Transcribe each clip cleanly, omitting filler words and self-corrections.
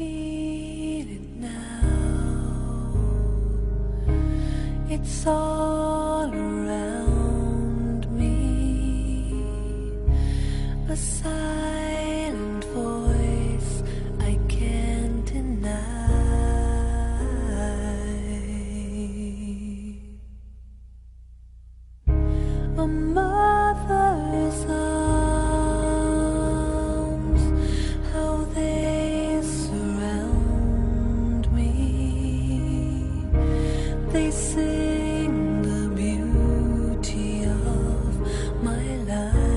feel it now. It's all around me, a silent voice I can't deny. A mother's arms, how they surround me. They sing the beauty of my life.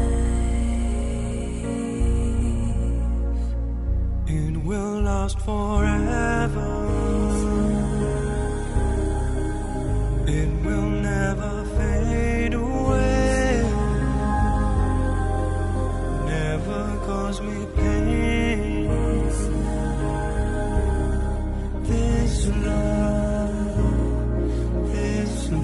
It will last forever. It will never fade away. Never cause me pain. This love, this love.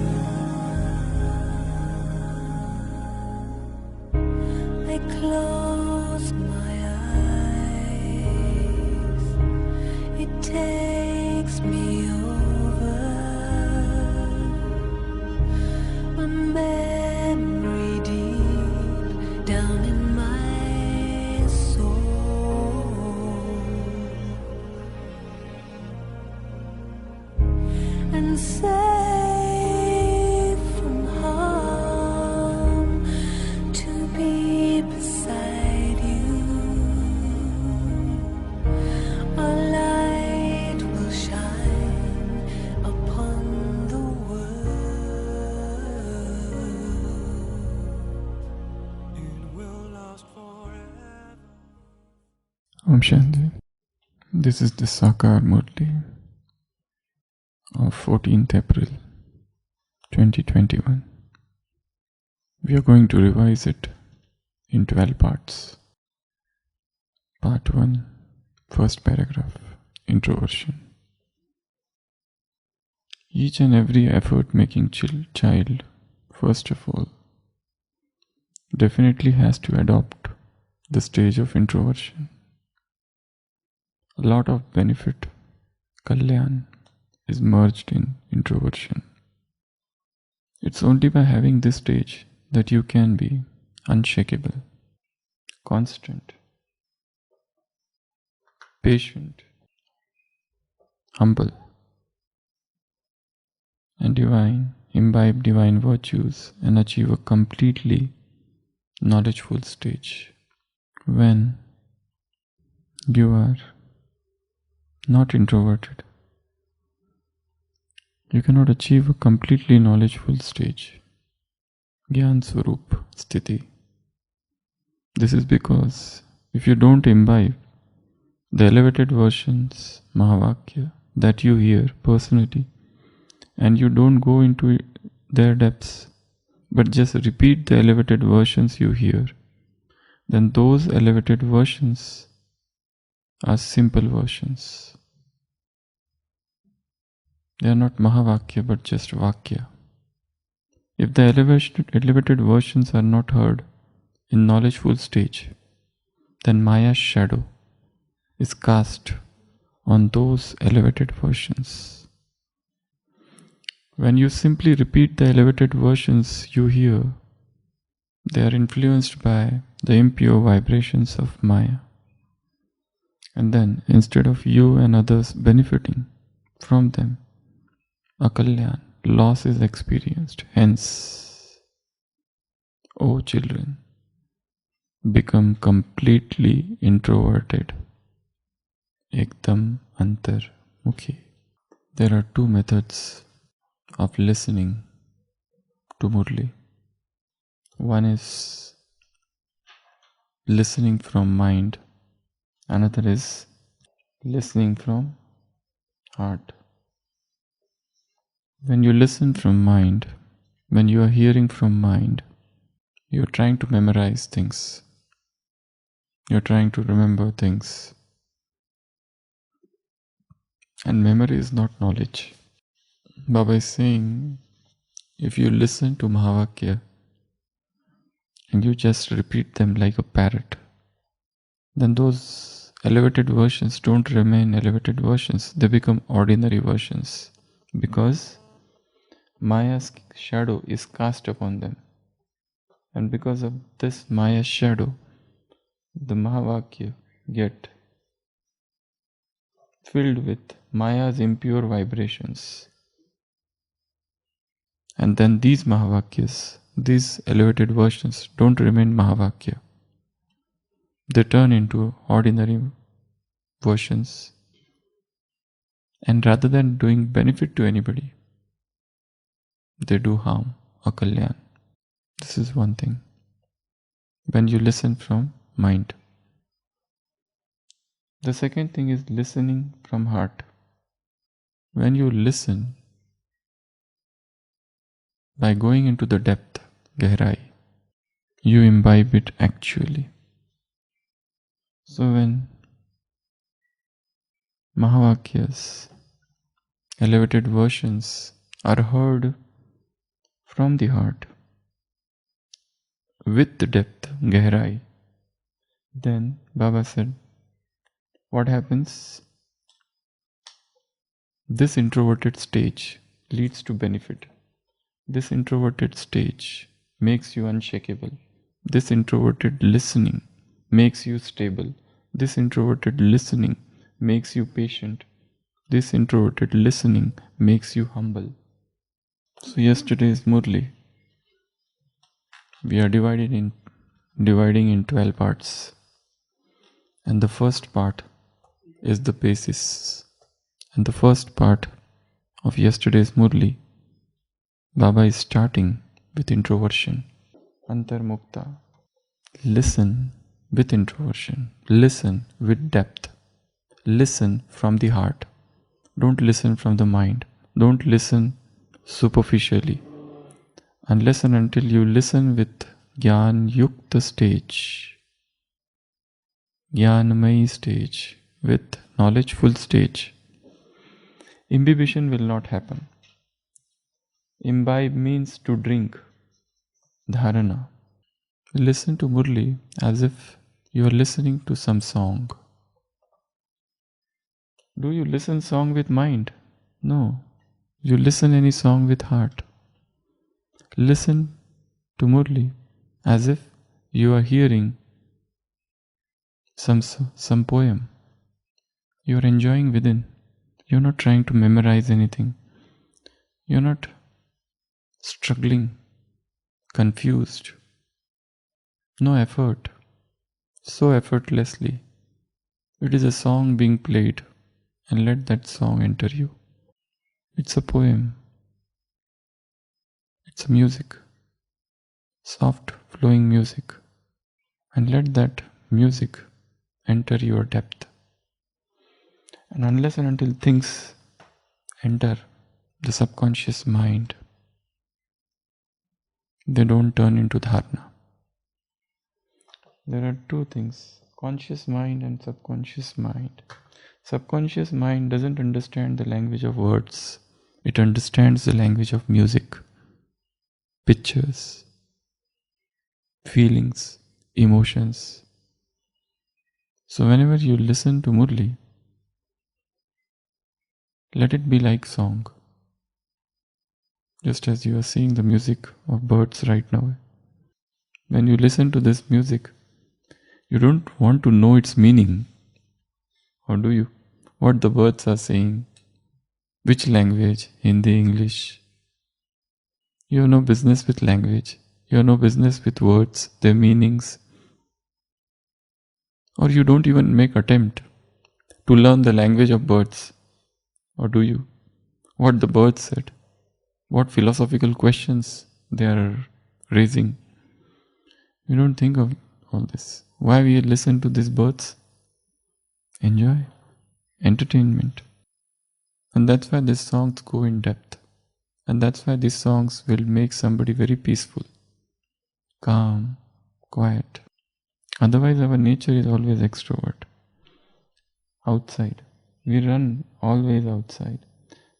I close my eyes. It takes me over. A memory deep down in my soul, and safe from harm to be beside you. A light will shine upon the world. It will last forever. Om Shanti. This is the Sakar Murli of 14th April 2021. We are going to revise it in 12 parts. Part 1, first paragraph, Introversion. Each and every effort-making child, first of all, definitely has to adopt the stage of introversion. A lot of benefit, kalyan, is merged in introversion. It's only by having this stage that you can be unshakable, constant, patient, humble, and imbibe divine virtues and achieve a completely knowledgeful stage. When you are not introverted, you cannot achieve a completely knowledgeful stage, Gyan Swarup Sthiti. This is because if you don't imbibe the elevated versions, Mahavakya, that you hear personally, and you don't go into their depths, but just repeat the elevated versions you hear, then those elevated versions are simple versions. They are not Mahavakya but just Vakya. If the elevated versions are not heard in knowledgeful stage, then Maya's shadow is cast on those elevated versions. When you simply repeat the elevated versions you hear, they are influenced by the impure vibrations of Maya. And then, instead of you and others benefiting from them, akalyan, loss is experienced. Hence, O children, become completely introverted. Ekdam antarmukhi. There are two methods of listening to Murli. One is listening from mind. Another is listening from heart. When you listen from mind, when you are hearing from mind, you are trying to memorize things. You are trying to remember things. And memory is not knowledge. Baba is saying, if you listen to Mahavakya and you just repeat them like a parrot, then those elevated versions don't remain elevated versions, they become ordinary versions because Maya's shadow is cast upon them. And because of this Maya's shadow, the Mahavakya get filled with Maya's impure vibrations. And then these Mahavakyas, these elevated versions, don't remain Mahavakya. They turn into ordinary versions. And rather than doing benefit to anybody, they do harm, akalyan. This is one thing. When you listen from mind. The second thing is listening from heart. When you listen, by going into the depth, gehrai, you imbibe it actually. So when Mahavakyas, elevated versions, are heard from the heart, with the depth, gehrai, then Baba said, what happens? This introverted stage leads to benefit. This introverted stage makes you unshakable. This introverted listening makes you stable. This introverted listening makes you patient. This introverted listening makes you humble. So yesterday's Murli, we are dividing in 12 parts. And the first part is the basis. And the first part of yesterday's Murli, Baba is starting with introversion. Antarmukta. Listen with introversion. Listen with depth. Listen from the heart. Don't listen from the mind. Don't listen superficially. Unless and until you listen with Gyan Yukta stage, Gyanmay stage, with knowledgeful stage, imbibition will not happen. Imbibe means to drink, dharana. Listen to Murli as if you are listening to some song. Do you listen song with mind? No. You listen any song with heart. Listen to Murli as if you are hearing some poem. You are enjoying within. You are not trying to memorize anything. You are not struggling, confused. No effort. So effortlessly. It is a song being played, and let that song enter you. It's a poem. It's a music. Soft flowing music. And let that music enter your depth. And unless and until things enter the subconscious mind, they don't turn into dharana. There are two things, conscious mind and subconscious mind. Subconscious mind doesn't understand the language of words. It understands the language of music, pictures, feelings, emotions. So whenever you listen to Murli, let it be like song. Just as you are seeing the music of birds right now. When you listen to this music, you don't want to know its meaning. Or do you? What the birds are saying. Which language? Hindi, English. You have no business with language. You have no business with words, their meanings. Or you don't even make attempt to learn the language of birds. Or do you? What the birds said. What philosophical questions they are raising. You don't think of all this. Why we listen to these birds? Enjoy. Entertainment. And that's why these songs go in depth. And that's why these songs will make somebody very peaceful, calm, quiet. Otherwise our nature is always extrovert. Outside. We run always outside.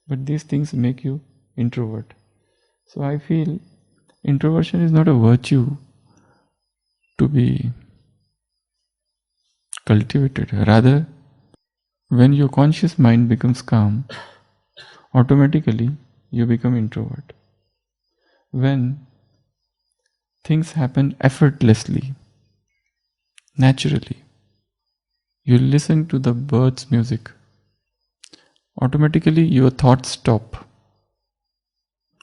But these things make you introvert. So I feel introversion is not a virtue to be cultivated. Rather, when your conscious mind becomes calm, automatically you become introvert. When things happen effortlessly, naturally, you listen to the birds' music, automatically your thoughts stop.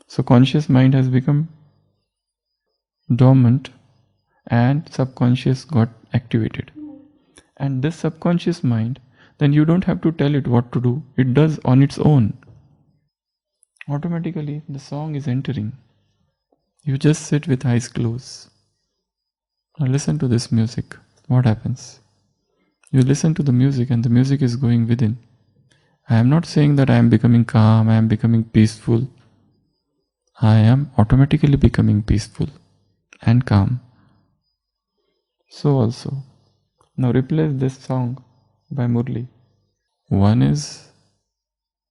So conscious mind has become dormant and subconscious got activated. And this subconscious mind, then you don't have to tell it what to do. It does on its own. Automatically the song is entering. You just sit with eyes closed. Now listen to this music. What happens? You listen to the music and the music is going within. I am not saying that I am becoming calm, I am becoming peaceful. I am automatically becoming peaceful and calm. So also, now replace this song by Murli. One is,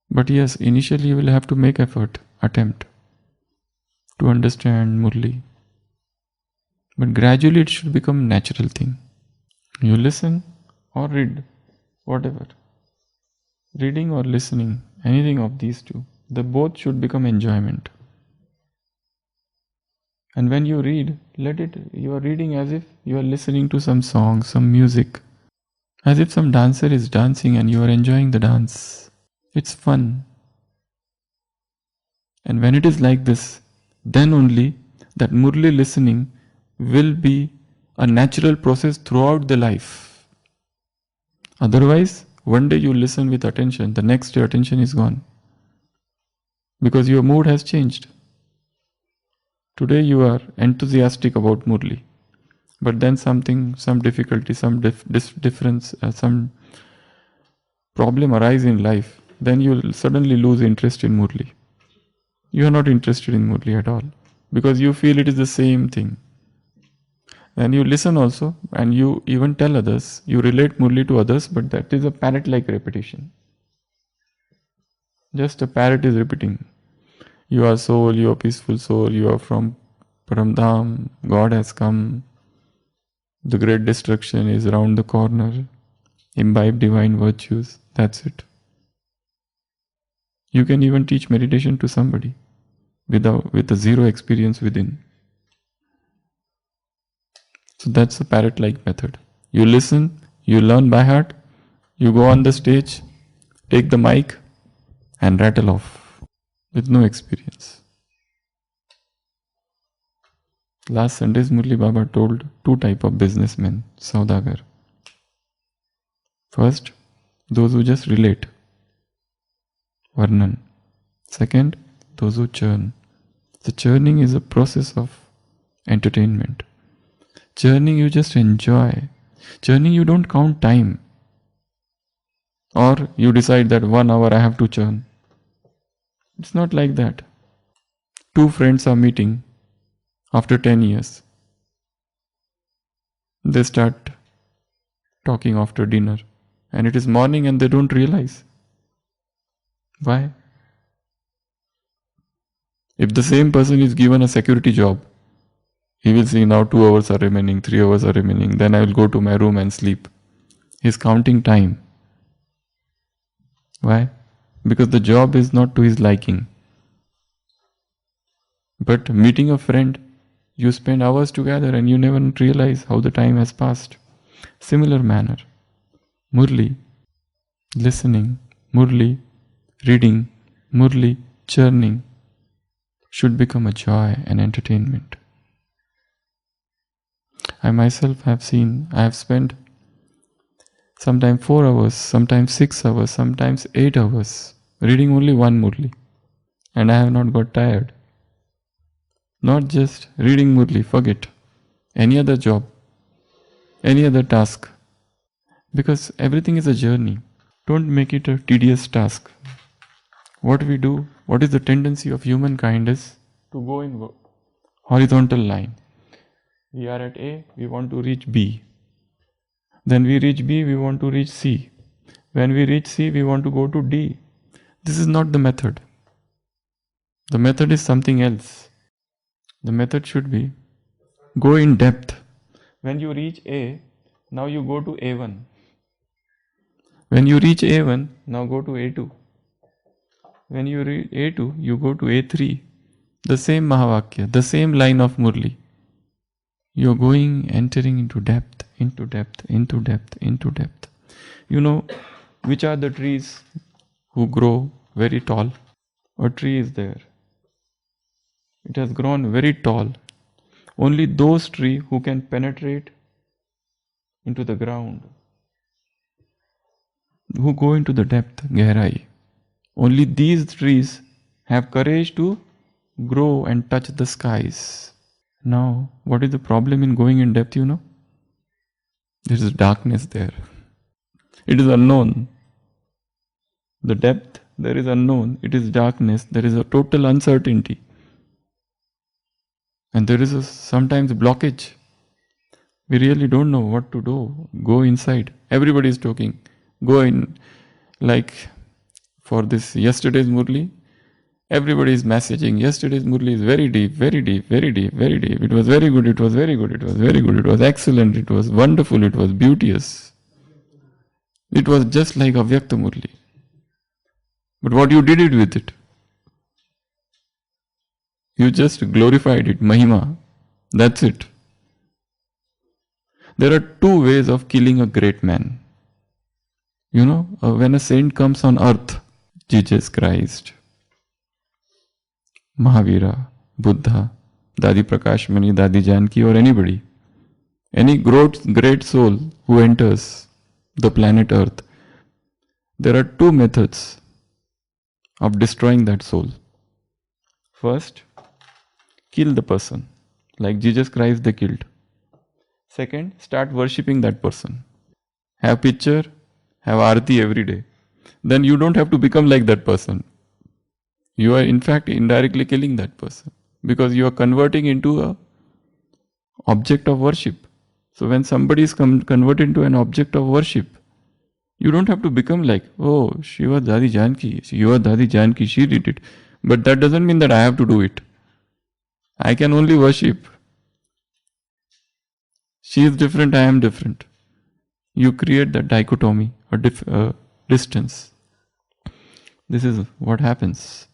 but yes, initially you will have to make effort, attempt to understand Murli. But gradually it should become natural thing. You listen or read, whatever. Reading or listening, anything of these two, the both should become enjoyment. And when you read, you are reading as if you are listening to some song, some music. As if some dancer is dancing and you are enjoying the dance. It's fun. And when it is like this, then only that Murli listening will be a natural process throughout the life. Otherwise, one day you listen with attention, the next day attention is gone. Because your mood has changed. Today you are enthusiastic about Murli. But then some difficulty, some difference, some problem arise in life, then you will suddenly lose interest in Murli. You are not interested in Murli at all because you feel it is the same thing. Then you listen also and you even tell others, you relate Murli to others, but that is a parrot-like repetition. Just a parrot is repeating. You are soul, you are peaceful soul, you are from Paramdham, God has come. The great destruction is around the corner. Imbibe divine virtues. That's it. You can even teach meditation to somebody with a zero experience within. So that's a parrot-like method. You listen, you learn by heart, you go on the stage, take the mic and rattle off with no experience. Last Sunday's Murli Baba told two types of businessmen, Saudagar. First, those who just relate, Varnan. Second, those who churn. The churning is a process of entertainment. Churning you just enjoy. Churning you don't count time. Or you decide that 1 hour I have to churn. It's not like that. Two friends are meeting after 10 years. They start talking after dinner. And it is morning and they don't realize. Why? If the same person is given a security job, he will see now 2 hours are remaining, 3 hours are remaining, then I will go to my room and sleep. He is counting time. Why? Because the job is not to his liking. But meeting a friend, you spend hours together and you never realize how the time has passed. Similar manner. Murli, listening, Murli, reading, Murli, churning should become a joy and entertainment. I myself have spent sometimes 4 hours, sometimes 6 hours, sometimes 8 hours reading only one Murli, and I have not got tired. Not just reading Murli, forget any other job, any other task, because everything is a journey. Don't make it a tedious task. What we do, what is the tendency of humankind is to go in horizontal line. We are at A, we want to reach B. Then we reach B, we want to reach C. When we reach C, we want to go to D. This is not the method. The method is something else. The method should be go in depth. When you reach A, now you go to A1. When you reach A1, now go to A2. When you reach A2, you go to A3. The same Mahavakya, the same line of Murli. You're going, entering into depth, into depth, into depth, into depth. You know which are the trees who grow very tall? A tree is there. It has grown very tall. Only those trees who can penetrate into the ground, who go into the depth, gehrai. Only these trees have courage to grow and touch the skies. Now, what is the problem in going in depth, you know? There is darkness there. It is unknown. The depth, there is unknown. It is darkness. There is a total uncertainty. And there is sometimes blockage. We really don't know what to do. Go inside. Everybody is talking. Go in. Like for this yesterday's Murli, everybody is messaging. Yesterday's Murli is very deep, very deep, very deep, very deep. It was very good, it was very good, it was very good, it was excellent, it was wonderful, it was beauteous. It was just like Avyakta Murli. But what you did it with it? You just glorified it, Mahima. That's it. There are two ways of killing a great man. You know, when a saint comes on earth, Jesus Christ, Mahavira, Buddha, Dadi Prakashmani, Dadi Janki, or anybody, any great soul who enters the planet Earth, there are two methods of destroying that soul. First, kill the person, like Jesus Christ they killed. Second, start worshipping that person. Have picture, have arati every day. Then you don't have to become like that person. You are in fact indirectly killing that person because you are converting into a object of worship. So when somebody is converted into an object of worship, you don't have to become like, oh, she was Dadi Janki, you are Dadi Janki, she did it. But that doesn't mean that I have to do it. I can only worship. She is different, I am different. You create that dichotomy or distance. This is what happens.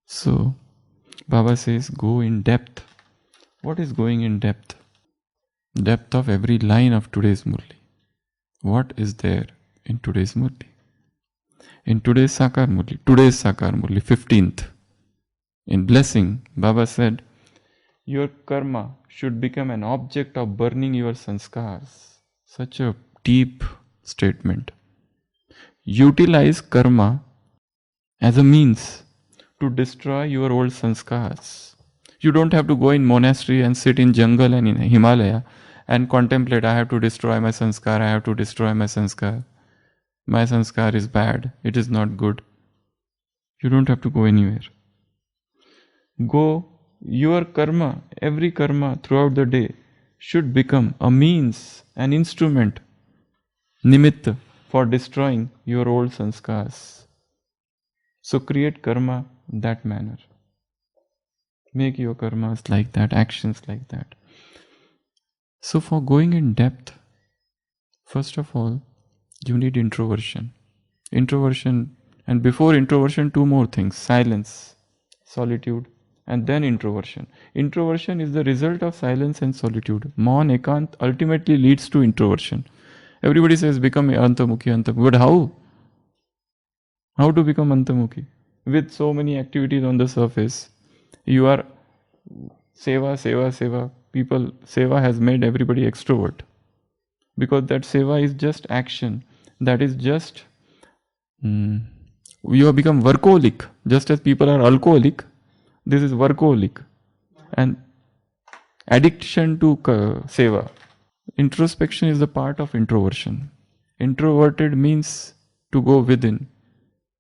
So, Baba says, go in depth. What is going in depth? Depth of every line of today's Murli. What is there in today's Murli? In today's Sakar Murli, 15th. In blessing, Baba said, your karma should become an object of burning your sanskars. Such a deep statement. Utilize karma as a means to destroy your old sanskars. You don't have to go in monastery and sit in jungle and in Himalaya and contemplate, I have to destroy my sanskar, I have to destroy my sanskar. My sanskar is bad, it is not good. You don't have to go anywhere. Go, your karma, every karma throughout the day should become a means, an instrument, nimitta, for destroying your old sanskars. So create karma in that manner. Make your karmas like that, actions like that. So for going in depth, first of all, you need introversion. Introversion, and before introversion, two more things: silence, solitude, and then introversion. Introversion is the result of silence and solitude. Maun ekant ultimately leads to introversion. Everybody says become antamukhi. But how? How to become antamukhi? With so many activities on the surface. You are seva. People, seva has made everybody extrovert. Because that seva is just action. That is just, you have become workaholic. Just as people are alcoholic, this is workaholic. And addiction to seva. Introspection is the part of introversion. Introverted means to go within.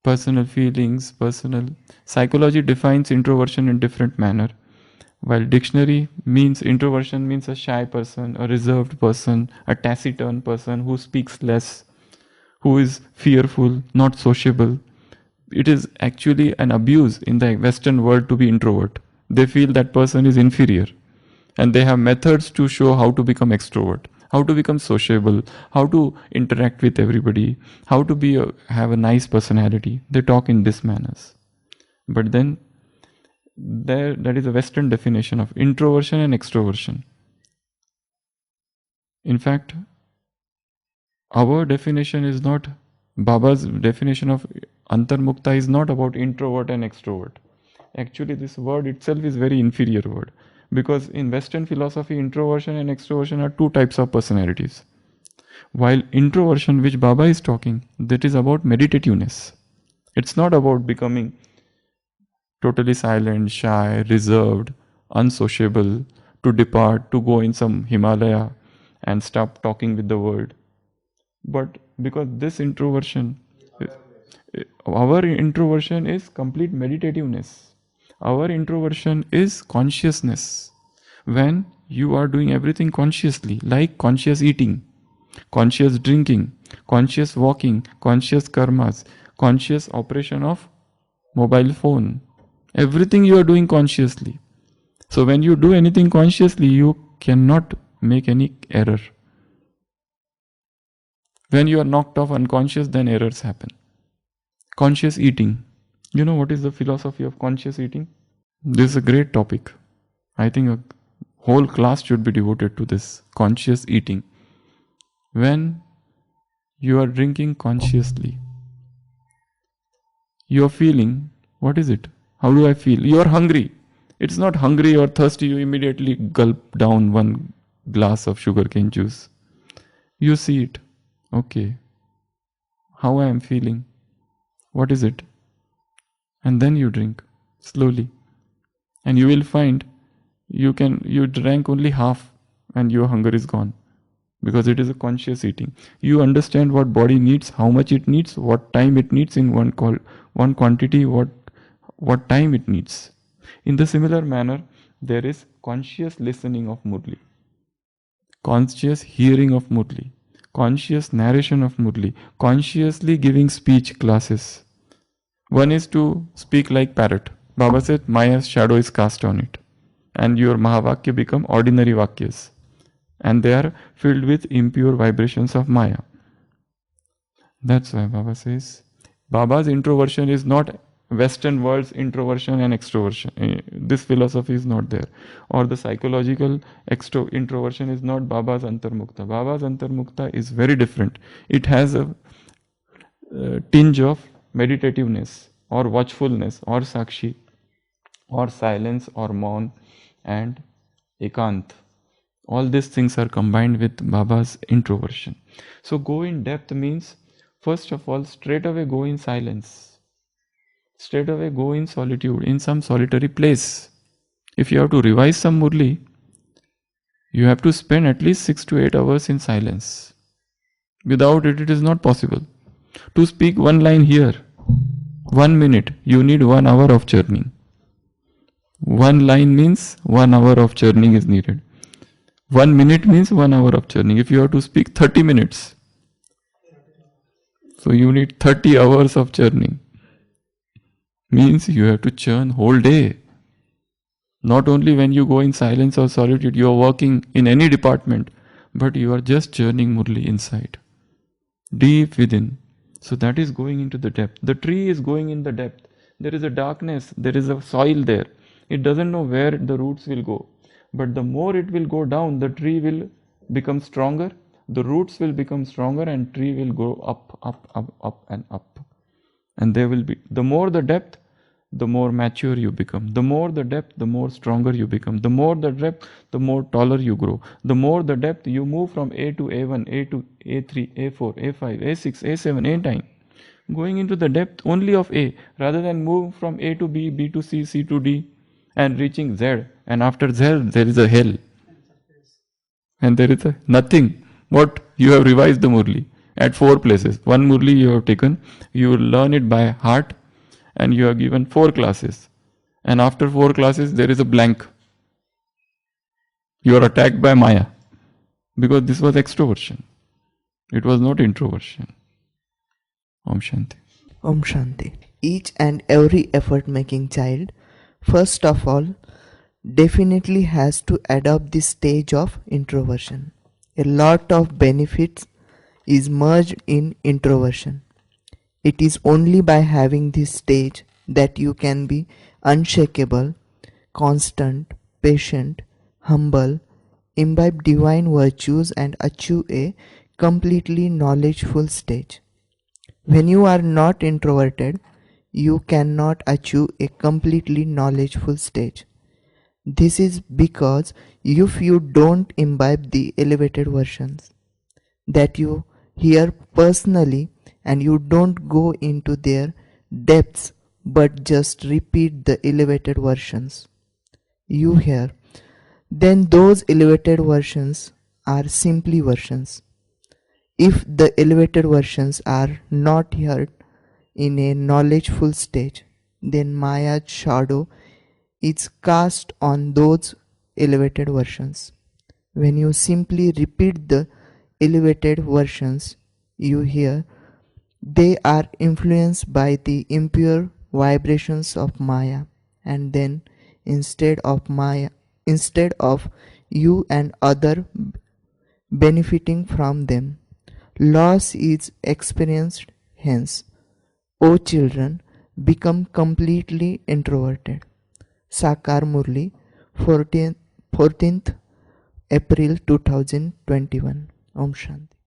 Personal feelings, psychology defines introversion in different manner. While dictionary means introversion means a shy person, a reserved person, a taciturn person who speaks less, who is fearful, not sociable. It is actually an abuse in the Western world to be introvert. They feel that person is inferior and they have methods to show how to become extrovert. how to become sociable, how to interact with everybody, how to have a nice personality. They talk in this manners. But then that is a Western definition of introversion and extroversion. In fact, our definition is not, Baba's definition of Antarmukta is not about introvert and extrovert. Actually, this word itself is very inferior word, because in Western philosophy, introversion and extroversion are two types of personalities. While introversion, which Baba is talking, that is about meditativeness. It's not about becoming totally silent, shy, reserved, unsociable, to depart, to go in some Himalaya and stop talking with the world. But because this introversion, our introversion is complete meditativeness. Our introversion is consciousness. When you are doing everything consciously, like conscious eating, conscious drinking, conscious walking, conscious karmas, conscious operation of mobile phone, everything you are doing consciously. So when you do anything consciously, you cannot make any error. When you are knocked off unconscious, then errors happen. Conscious eating. You know what is the philosophy of conscious eating? This is a great topic. I think a whole class should be devoted to this. Conscious eating. When you are drinking consciously, you are feeling, what is it? How do I feel? You are hungry. It's not hungry or thirsty, you immediately gulp down one glass of sugarcane juice. You see it. Okay. How I am feeling? What is it? And then you drink slowly. And you will find you drank only half and your hunger is gone. Because it is a conscious eating. You understand what body needs, how much it needs, what time it needs in one quantity, what time it needs. In the similar manner, there is conscious listening of Murli, conscious hearing of Murli, conscious narration of Murli, consciously giving speech classes. One is to speak like parrot. Baba said, Maya's shadow is cast on it. And your Mahavakya become ordinary Vakyas. And they are filled with impure vibrations of Maya. That's why Baba says, Baba's introversion is not Western world's introversion and extroversion. This philosophy is not there. Or the psychological introversion is not Baba's Antarmukta. Baba's Antarmukta is very different. It has a tinge of meditativeness or watchfulness or sakshi or silence or maun and ekant. All these things are combined with Baba's introversion. So go in depth means, first of all, straight away go in silence. Straight away go in solitude, in some solitary place. If you have to revise some Murli, you have to spend at least 6 to 8 hours in silence. Without it, it is not possible. To speak one line here, 1 minute, you need 1 hour of churning. One line means 1 hour of churning is needed. 1 minute means 1 hour of churning. If you have to speak 30 minutes, so you need 30 hours of churning. Means you have to churn whole day. Not only when you go in silence or solitude, you are working in any department, but you are just churning Murli inside, deep within. So that is going into the depth. The tree is going in the depth. There is a darkness, there is a soil there. It doesn't know where the roots will go. But the more it will go down, the tree will become stronger, the roots will become stronger, and tree will go up, up, up, up and up. And there will be, the more the depth, the more mature you become. The more the depth, the more stronger you become. The more the depth, the more taller you grow. The more the depth, you move from A to A1, A to A3, A4, A5, A6, A7, A9. Going into the depth only of A, rather than move from A to B, B to C, C to D, and reaching Z. And after Z, there is a hell. And there is a nothing. What? You have revised the Murli at 4 places. One Murli you have taken, you will learn it by heart, and you are given 4 classes. And after 4 classes, there is a blank. You are attacked by Maya. Because this was extroversion. It was not introversion. Om Shanti. Om Shanti. Each and every effort-making child, first of all, definitely has to adopt this stage of introversion. A lot of benefits is merged in introversion. It is only by having this stage that you can be unshakable, constant, patient, humble, imbibe divine virtues, and achieve a completely knowledgeful stage. When you are not introverted, you cannot achieve a completely knowledgeful stage. This is because if you don't imbibe the elevated versions that you hear personally and you don't go into their depths but just repeat the elevated versions you hear, then those elevated versions are simply versions. If the elevated versions are not heard in a knowledgeful stage, then Maya's shadow is cast on those elevated versions. When you simply repeat the elevated versions you hear, they are influenced by the impure vibrations of Maya, and then instead of you and other benefiting from them, loss is experienced. Hence, O children, become completely introverted. Sakar Murli, 14th April 2021. Om Shanti.